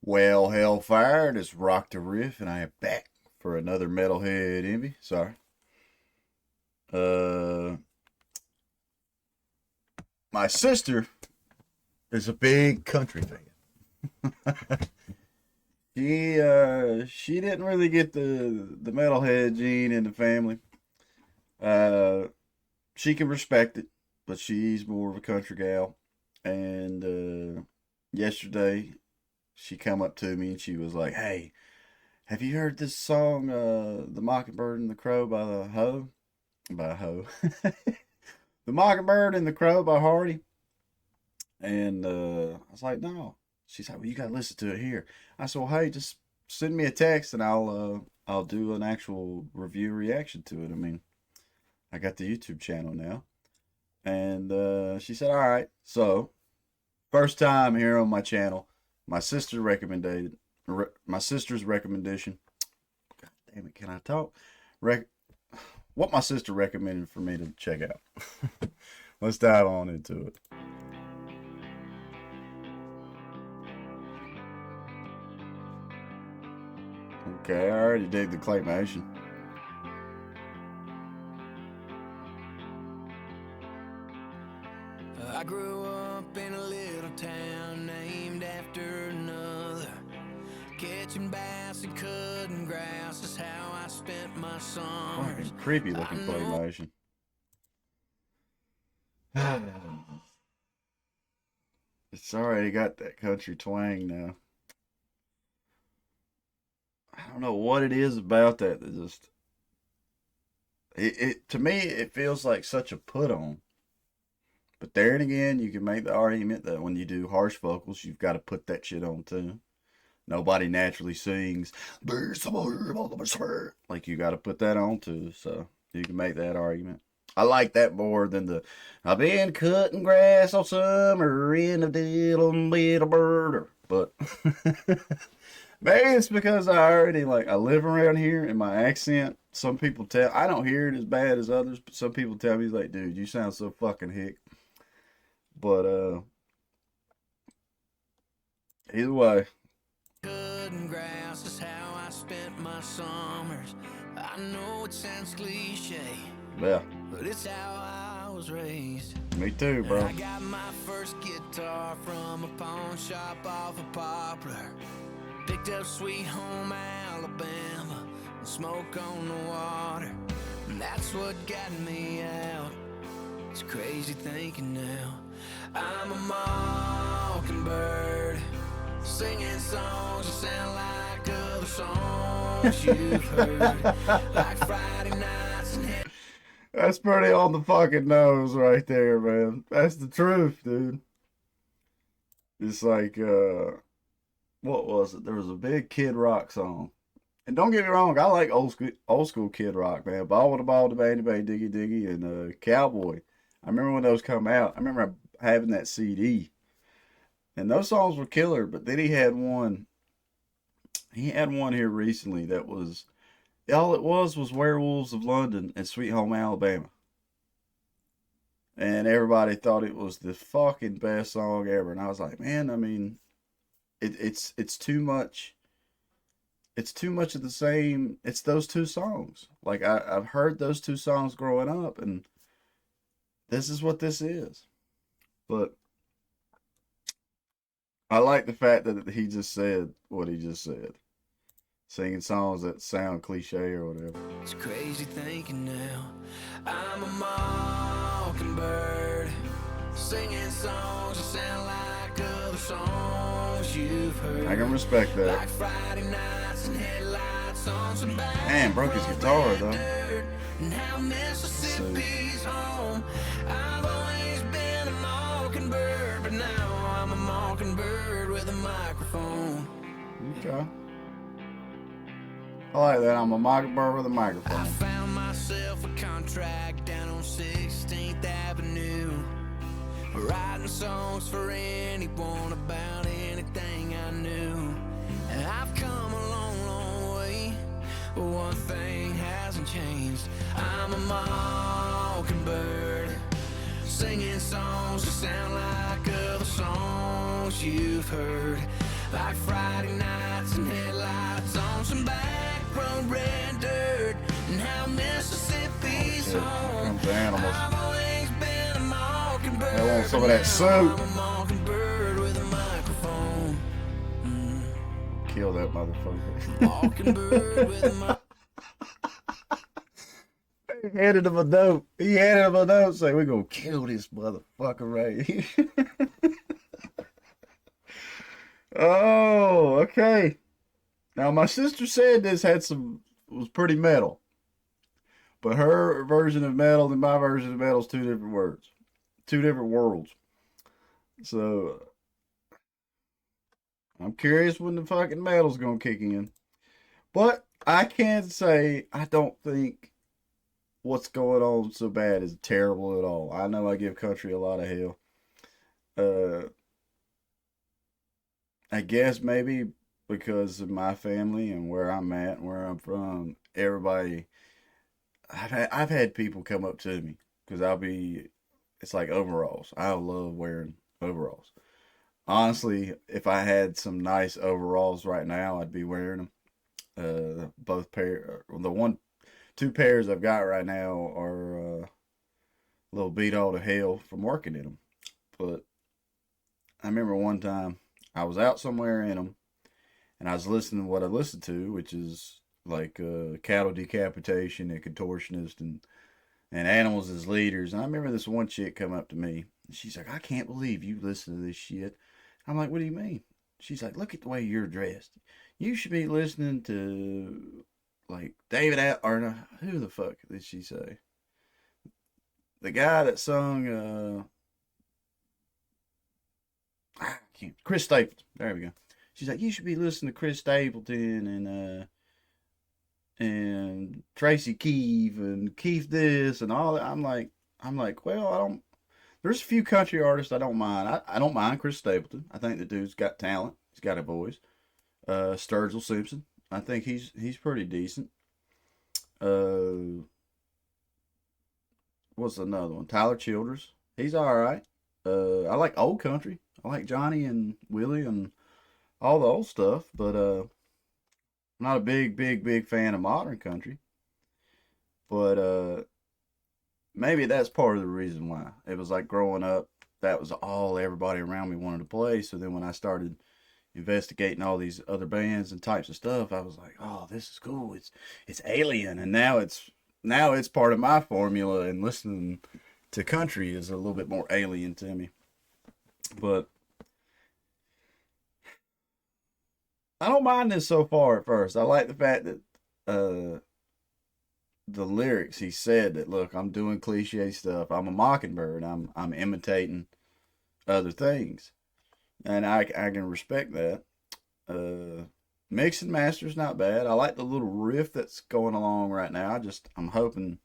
Well, Hellfire, it's RockdaRiff, and I am back for another Metalhead Envy. Sorry. Uh, my sister is a big country fan. She didn't really get the Metalhead gene in the family. Uh, she can respect it, but she's more of a country gal. And yesterday, she come up to me and she was like, "Hey, have you heard this song, The Mockingbird and the Crow by the Ho? By Ho. The Mockingbird and the Crow by Hardy." And I was like, "No." She's like, "Well, you gotta listen to it here." I said, "Well, hey, just send me a text and I'll do an actual review reaction to it. I mean, I got the YouTube channel now." And she said, "All right." So first time here on my channel, my sister recommended my sister's recommendation. God damn it, can I talk? What my sister recommended for me to check out. Let's dive on into it. Okay, I already dig the claymation. I grew up in a little town named after another. Catching bass and cutting grass is how I spent my summers. Fucking creepy looking claymation. It's already got that country twang now. I don't know what it is about that just it to me it feels like such a put on. But there and again, you can make the argument that when you do harsh vocals, you've got to put that shit on too. Nobody naturally sings like you got to put that on too. So you can make that argument. I like that more than the "I've been cutting grass all summer in a little bird." But maybe it's because I already I live around here and my accent. Some people tell I don't hear it as bad as others, but some people tell me like, "Dude, you sound so fucking hick." But either way. Cutting grass is how I spent my summers. I know it sounds cliche, Yeah. but it's how I was raised. Me too, bro. I got my first guitar from a pawn shop off of Poplar. Picked up Sweet Home Alabama and Smoke on the Water. And that's what got me out. It's crazy thinking now. I'm a mockingbird, singing songs that sound like other songs you've heard. Like Friday nights and That's pretty on the fucking nose right there, man. That's the truth, dude. It's like, what was it? There was a big Kid Rock song. And don't get me wrong, I like old school Kid Rock, man. Ball with the ball, the bang, bang, diggy, diggy, and Cowboy. I remember when those come out. I remember having that CD. And those songs were killer, but then he had one. He had one here recently that was all it was Werewolves of London and Sweet Home Alabama. And everybody thought it was the fucking best song ever. And I was like, man, I mean, it's too much. It's too much of the same. It's those two songs. Like I've heard those two songs growing up, and this is what this is. But I like the fact that he just said what he just said. Singing songs that sound cliche or whatever. it's crazy thinking now. I'm a mockingbird, singing songs that sound like other songs you've heard. I can respect that. Like Friday nights and headlights on some Man, broke his guitar though. And how Mississippi's home. I've always been a mockingbird, but now I'm a mockingbird with a microphone. Okay. I like that. I'm a mockingbird with a microphone. I found myself a contract down on 16th Avenue, writing songs for anyone about anything I knew. And I've come a long, long way, but one thing hasn't changed. I'm a mockingbird, singing songs that sound like other songs you've heard. like Friday nights and headlights on some back road red dirt, and how Mississippi's home. Comes the animals. I've always been a mockingbird. I want some of that soup. I'm a mockingbird with a microphone. Kill that motherfucker. Mockingbird with a microphone. He handed him a note. Saying, we're going to kill this motherfucker right here. Oh, okay. Now, my sister said this was pretty metal. But her version of metal and my version of metal is two different words. Two different worlds. So, I'm curious when the fucking metal's going to kick in. But I can't say I don't think what's going on so bad is terrible at all. I know I give country a lot of hell. I guess maybe because of my family and where I'm at and where I'm from, everybody, I've had people come up to me because it's like overalls. I love wearing overalls. Honestly, if I had some nice overalls right now, I'd be wearing them. Both pair, two pairs I've got right now are a little beat all to hell from working in them. But I remember one time I was out somewhere in them, and I was listening to what I listened to, which is like cattle decapitation and contortionist and animals as leaders. And I remember this one chick come up to me, and she's like, "I can't believe you listen to this shit." I'm like, "What do you mean?" She's like, "Look at the way you're dressed. You should be listening to like who the fuck did she say? The guy that sung Chris Stapleton. There we go. She's like, you should be listening to Chris Stapleton and Tracy Keefe and Keith this and all that. I'm like, well, I don't. There's a few country artists I don't mind. I don't mind Chris Stapleton. I think the dude's got talent. He's got a voice. Sturgill Simpson. I think he's pretty decent. What's another one? Tyler Childers. He's all right. I like old country. I like Johnny and Willie and all the old stuff, but I'm not a big fan of modern country. But maybe that's part of the reason why. It was like growing up, that was all everybody around me wanted to play. So then when I started investigating all these other bands and types of stuff, I was like, oh, this is cool. It's alien, and now it's part of my formula. And listening to country is a little bit more alien to me. But I don't mind this so far at first. I like the fact that the lyrics, he said that, look, I'm doing cliche stuff. I'm a mockingbird. I'm imitating other things. And I can respect that. Mix and master's not bad. I like the little riff that's going along right now. I'm hoping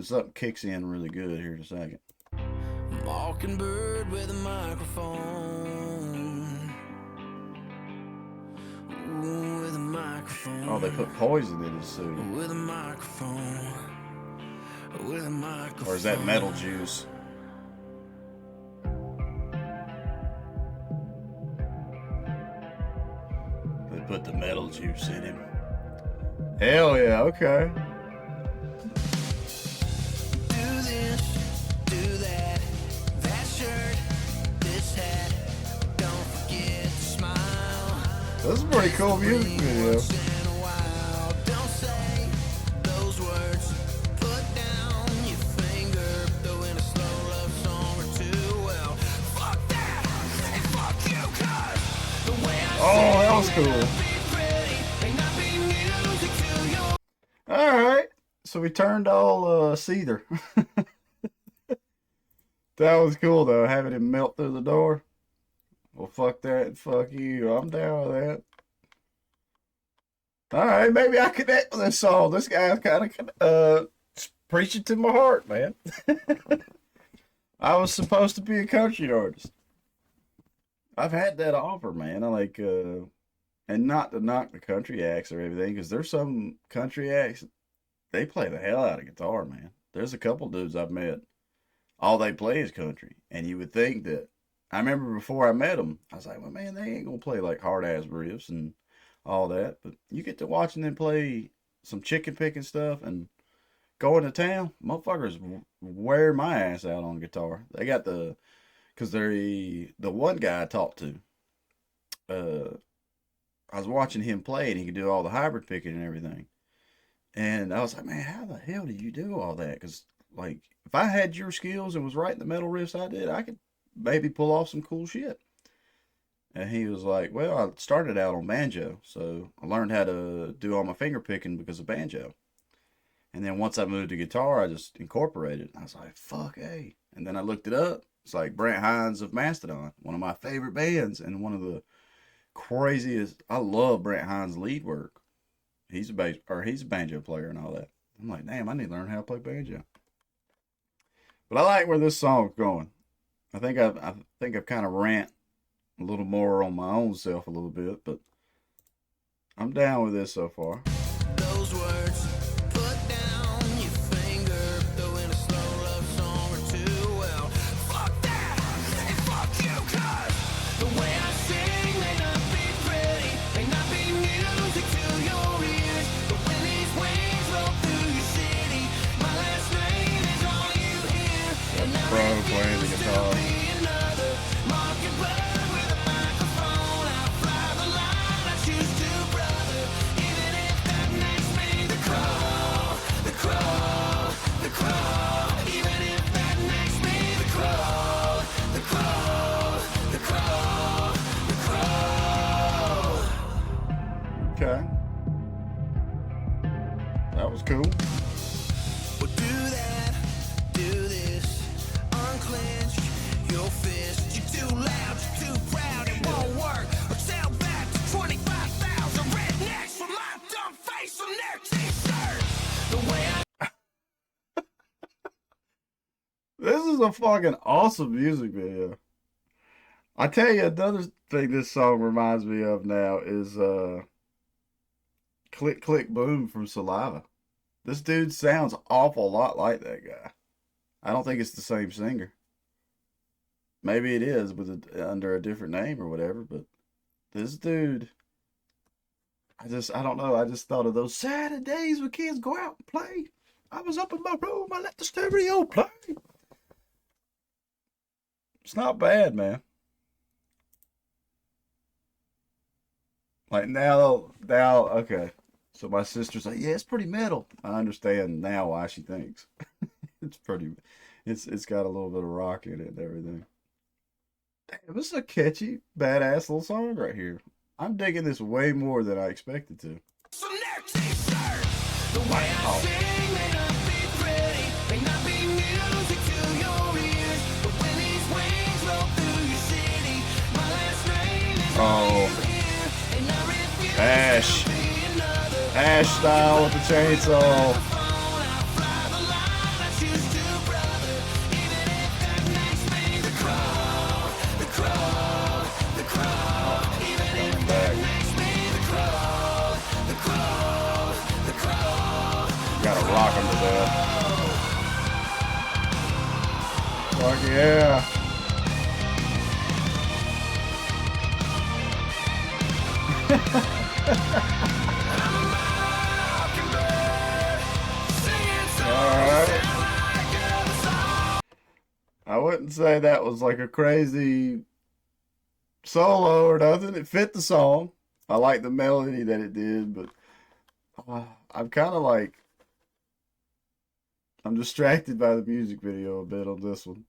something kicks in really good here in a second. Mockingbird with a microphone. Ooh, with a microphone. Oh, they put poison in his suit. With a microphone. With a microphone. Or is that metal juice? They put the metal juice in him. Hell yeah, okay. Do this, do that, that shirt, this hat. Don't forget to smile. This is a pretty cool music video. Once in a while, don't say those words. Put down your finger, throw in a slow love song or two. Well, fuck that, and fuck you, 'cause the way I Oh, that was cool. be pretty, ain't not be music to your. Alright. So we turned all Seether. That was cool though, having him melt through the door. Well, fuck that and fuck you. I'm down with that. Alright, maybe I connect with this song. This guy's kind of preaching to my heart, man. I was supposed to be a country artist. I've had that offer, man. I like, and not to knock the country acts or everything, because there's some country acts, they play the hell out of guitar, man. There's a couple dudes I've met, all they play is country, and you would think that I remember before I met them, I was like, well, man, they ain't gonna play like hard ass riffs and all that. But you get to watching them play some chicken picking stuff and going to town, motherfuckers wear my ass out on guitar. They got because they're the one guy I talked to. Uh, I was watching him play and he could do all the hybrid picking and everything. And I was like, man, how the hell do you do all that? Because like, if I had your skills and was writing the metal riffs I did, I could maybe pull off some cool shit. And he was like, well, I started out on banjo, so I learned how to do all my finger picking because of banjo. And then once I moved to guitar, I just incorporated. I was like, fuck, hey. And then I looked it up. It's like Brent Hines of Mastodon, one of my favorite bands, and one of the craziest. I love Brent Hines' lead work. He's a banjo player and all that. I'm like, damn, I need to learn how to play banjo. But I like where this song's going. I think I've kind of rant a little more on my own self a little bit, but I'm down with this so far. Those words, put down your finger, throw in a slow love song or two. Well, fuck that, and fuck you, cause the way I sing may not be pretty, may not be music to your ears, but when these wings roll through your city, my last name is all you hear. And I Bro playing the refuse to guitar. be another Mockingbird with a microphone. I fly the line, I choose to, brother, even if that makes me the crow, the crow, the crow, even if that makes me the crow, the crow, the crow, the crow. Okay, that was cool. Well, do that, do this, unclench your fist. You're too loud, you're too proud, it won't work. Or tell that to 25,000 rednecks with my dumb face on their t-shirt. The way I This is a fucking awesome music video. I tell you, another thing this song reminds me of now is Click Click Boom from Saliva. This dude sounds awful lot like that guy. I don't think it's the same singer. Maybe it is under a different name or whatever, but this dude, I don't know. I just thought of those Saturdays when kids go out and play. I was up in my room, I let the stereo play. It's not bad, man. Like now, okay. So my sister's like, yeah, it's pretty metal. I understand now why she thinks it's pretty. It's got a little bit of rock in it and everything. Damn, this is a catchy, badass little song right here. I'm digging this way more than I expected to. on their t-shirt. The way I sing may not be pretty, may not be music to your ears, but when these wings roll through your city, my last name is all you hear. And I refuse Ash. to be another Ash style with the chainsaw. phone. I fly the line, I choose to, brother, even if that makes me the crow, the crow, the crow, even if Coming that back. makes me the crow, the crow, the crow. Gotta rock him to death. Fuck yeah. Alright. I wouldn't say that was like a crazy solo or nothing. It fit the song. I like the melody that it did, but I'm kind of like I'm distracted by the music video a bit on this one.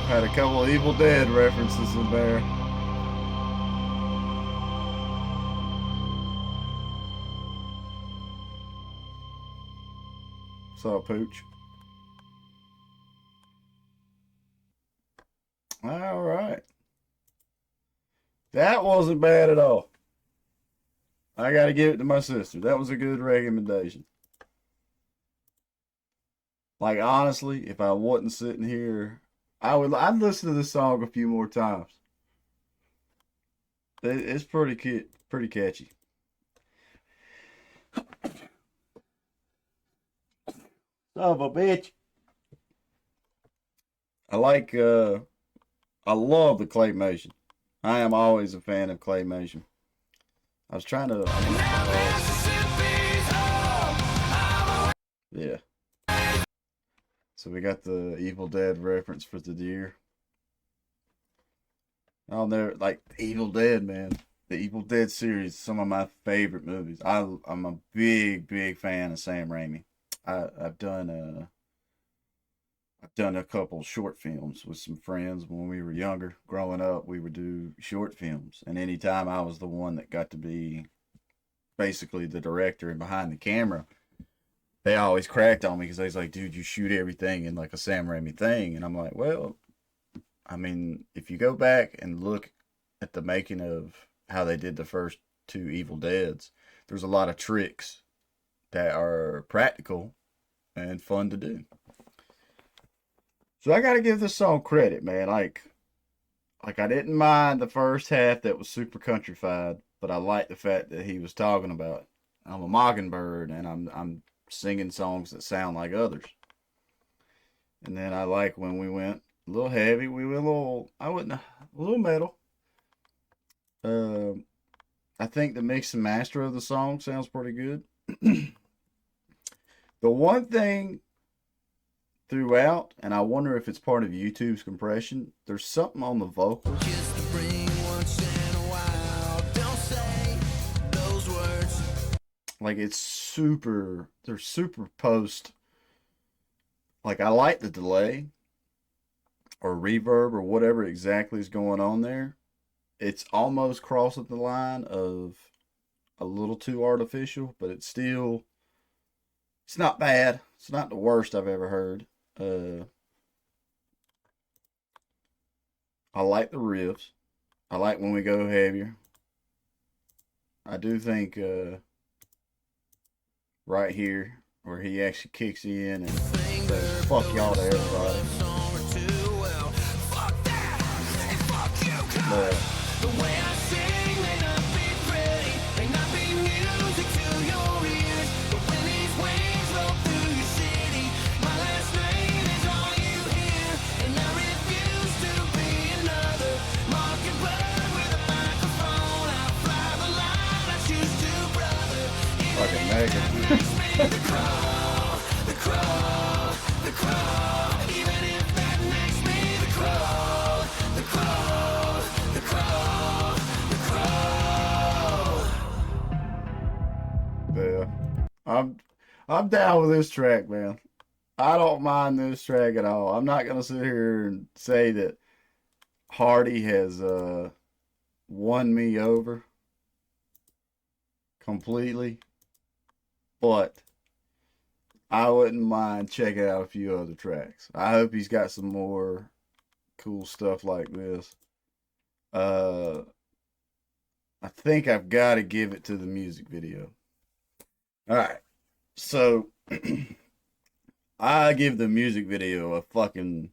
Had a couple of Evil Dead references in there. Saw Pooch. All right. That wasn't bad at all. I gotta give it to my sister. That was a good recommendation. Like honestly, if I wasn't sitting here, I'd listen to this song a few more times. It's pretty catchy. Son of a bitch. I like I love the claymation. I am always a fan of claymation. I was trying to yeah. So we got the Evil Dead reference for the deer. I'll never like Evil Dead, man. The Evil Dead series, some of my favorite movies. I'm a big fan of Sam Raimi. I've done a couple short films with some friends when we were younger. Growing up, we would do short films, and anytime I was the one that got to be basically the director and behind the camera, they always cracked on me because they was like, "Dude, you shoot everything in like a Sam Raimi thing," and I'm like, "Well, I mean, if you go back and look at the making of how they did the first two Evil Deads, there's a lot of tricks that are practical and fun to do." So I gotta give this song credit, man. Like I didn't mind the first half that was super countrified, but I like the fact that he was talking about I'm a mockingbird and I'm singing songs that sound like others. And then I like when we went a little heavy, we went a little I wouldn't a little metal. Um I think the mix and master of the song sounds pretty good. The one thing throughout, and I wonder if it's part of YouTube's compression, there's something on the vocals. Just to bring once in a while. Don't say those words. Like they're super post. Like I like the delay or reverb or whatever exactly is going on there. It's almost crossing the line of a little too artificial, but it's not bad. It's not the worst I've ever heard. I like the riffs. I like when we go heavier. I do think right here where he actually kicks in and says "fuck y'all" to everybody. The way I sing may not be pretty, may not be music to your ears, but when these waves roll through your city, my last name is all you hear, and I refuse to be another mockingbird with a microphone. I fly the line, I choose to, brother. Fucking Megan. The crow, the crow, the crow. Even if that makes me the crow, the crow, the crow, the crow. Yeah, I'm down with this track, man. I don't mind this track at all. I'm not gonna sit here and say that Hardy has won me over completely, but I wouldn't mind checking out a few other tracks. I hope he's got some more cool stuff like this. Uh, I think I've got to give it to the music video. All right, so I give the music video a fucking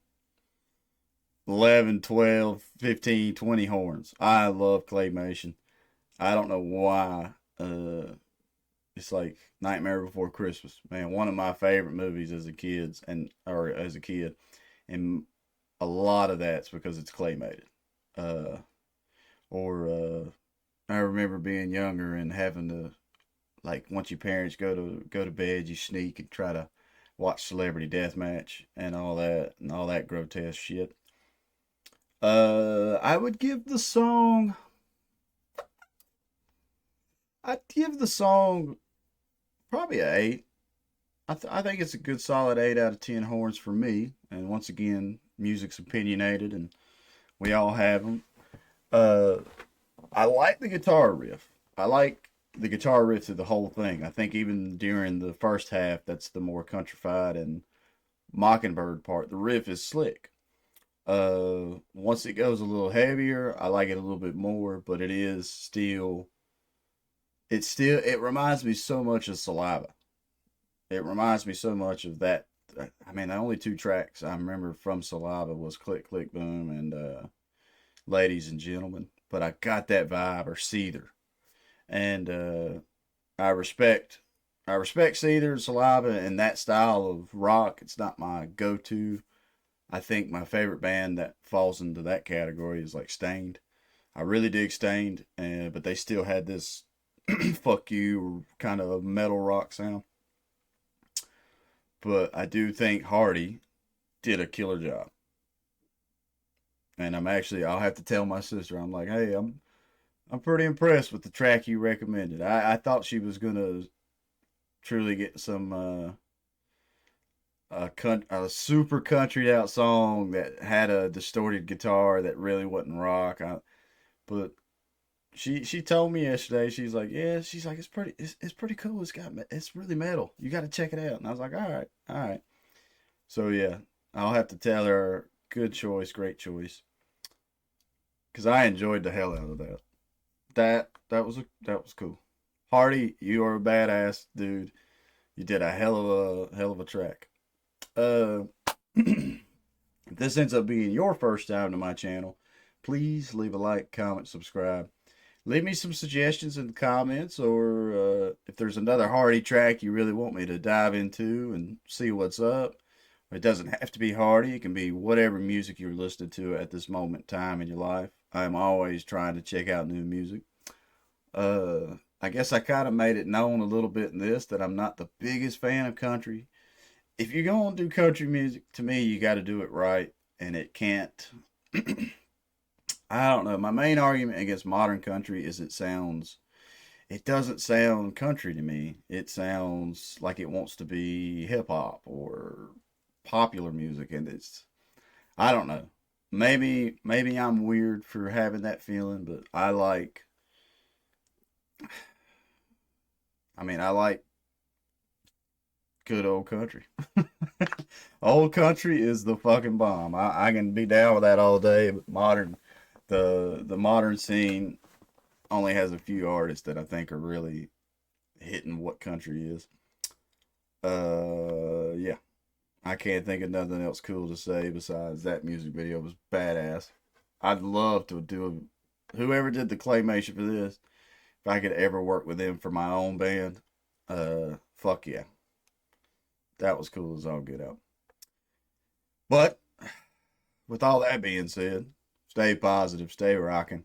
11, 12, 15, 20 horns. I love claymation. I don't know why. It's like Nightmare Before Christmas, man. One of my favorite movies as a kid, and a lot of that's because it's claymated. Uh, or I remember being younger and having to like once your parents go to bed, you sneak and try to watch Celebrity Deathmatch and all that grotesque shit. I would give the song. I'd give the song probably a 8. I think it's a good solid 8 out of 10 horns for me. And once again, music's opinionated, and we all have them. I like the guitar riff. I like the guitar riff through the whole thing. I think even during the first half, that's the more countrified and Mockingbird part. The riff is slick. Once it goes a little heavier, I like it a little bit more, but it is still it reminds me so much of Saliva. It reminds me so much of that. I mean, the only two tracks I remember from Saliva was Click Click Boom and Ladies and Gentlemen. But I got that vibe, or Seether. And I respect I respect Seether and Saliva and that style of rock. It's not my go-to. I think my favorite band that falls into that category is like Stained. I really dig Stained, and but they still had this fuck you kind of metal rock sound. But I do think Hardy did a killer job. And I'll have to tell my sister, I'm like, hey, I'm pretty impressed with the track you recommended. I thought she was gonna truly get some a super countryed out song that had a distorted guitar that really wasn't rock. But she told me yesterday, she's like, yeah, she's like, it's pretty cool. It's really metal. You got to check it out. And I was like, all right. So yeah, I'll have to tell her, good choice, great choice, because I enjoyed the hell out of that. That was cool. Hardy, you are a badass dude. You did a hell of a track. Uh, if this ends up being your first time to my channel, please leave a like, comment, subscribe. Leave me some suggestions in the comments, or if there's another Hardy track you really want me to dive into and see what's up. It doesn't have to be Hardy. It can be whatever music you're listening to at this moment in time in your life. I'm always trying to check out new music. I guess I kind of made it known a little bit in this that I'm not the biggest fan of country. If you're going to do country music, to me, you got to do it right, and it can't. I don't know. My main argument against modern country is it doesn't sound country to me. It sounds like it wants to be hip hop or popular music, and I don't know. Maybe I'm weird for having that feeling, but I like good old country. Old country is the fucking bomb. I can be down with that all day, but the modern scene only has a few artists that I think are really hitting what country is. Yeah. I can't think of nothing else cool to say besides that music video was badass. I'd love to do whoever did the claymation for this, if I could ever work with them for my own band, fuck yeah. That was cool as all get out. But with all that being said, stay positive, stay rocking,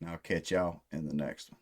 and I'll catch y'all in the next one.